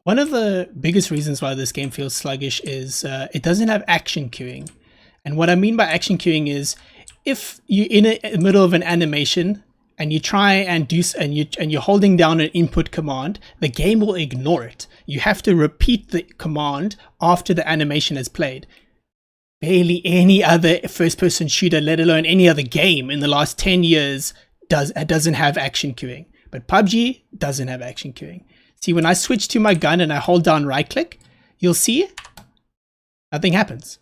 One of the biggest reasons why this game feels sluggish is it doesn't have action queuing. And what I mean by action queuing is if you're in the middle of an animation and you try and you're holding down an input command, the game will ignore it. You have to repeat the command after the animation has played. Barely any other first-person shooter, let alone any other game in the last 10 years, doesn't have action queuing. But PUBG doesn't have action queuing. See, when I switch to my gun and I hold down right click, you'll see nothing happens.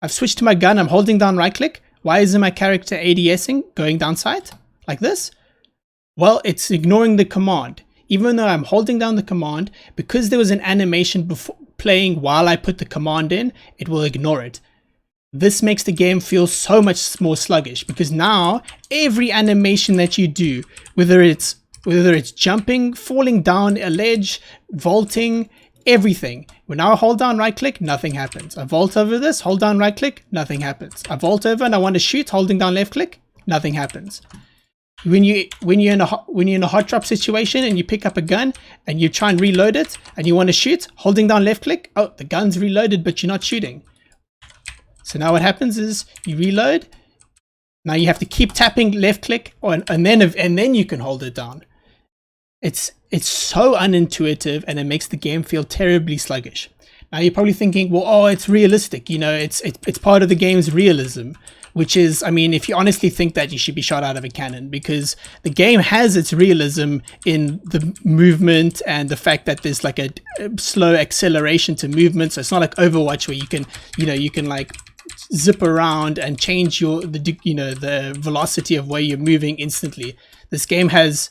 I've switched to my gun, I'm holding down right click. Why isn't my character ADSing, going down sight like this? Well, it's ignoring the command. Even though I'm holding down the command, because there was an animation before playing while I put the command in, it will ignore it. This makes the game feel so much more sluggish because now every animation that you do, whether it's jumping, falling down a ledge, vaulting, everything. When I hold down right click, nothing happens. I vault over this, hold down right click, nothing happens. I vault over and I want to shoot, holding down left click, nothing happens. When you're in a hot drop situation and you pick up a gun and you try and reload it and you want to shoot, holding down left click, oh, the gun's reloaded but you're not shooting. So now what happens is you reload. Now you have to keep tapping left click and then you can hold it down. It's so unintuitive and it makes the game feel terribly sluggish. Now you're probably thinking, well, oh, it's realistic. You know, it's part of the game's realism, which is, I mean, if you honestly think that, you should be shot out of a cannon because the game has its realism in the movement and the fact that there's like a slow acceleration to movement. So it's not like Overwatch where you can like zip around and change the velocity of where you're moving instantly. This game has,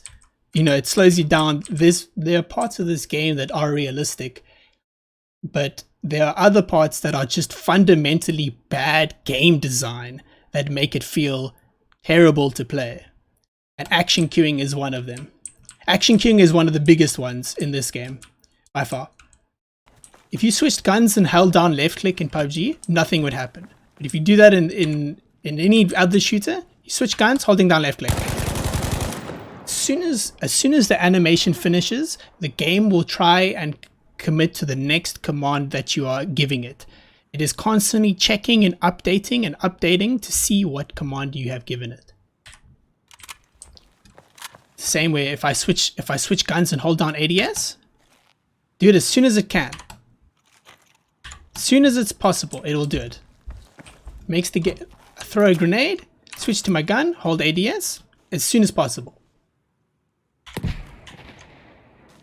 it slows you down. There are parts of this game that are realistic, but there are other parts that are just fundamentally bad game design that make it feel terrible to play. And action queuing is one of them. Action queuing is one of the biggest ones in this game, by far. If you switched guns and held down left click in PUBG, nothing would happen. But if you do that in any other shooter, you switch guns, holding down left click. As soon as the animation finishes, the game will try and commit to the next command that you are giving it. It is constantly checking and updating to see what command you have given it. Same way, if I switch guns and hold down ADS, do it as soon as it can. As soon as it's possible, it will do it. Throw a grenade, switch to my gun, hold ADS as soon as possible.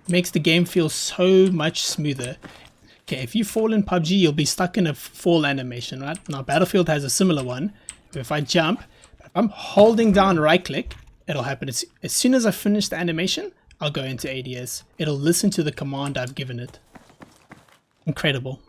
Makes the game feel so much smoother. Okay, if you fall in PUBG, you'll be stuck in a fall animation, right? Now Battlefield has a similar one. If I jump, if I'm holding down right click, it'll happen. As soon as I finish the animation, I'll go into ADS. It'll listen to the command I've given it. Incredible.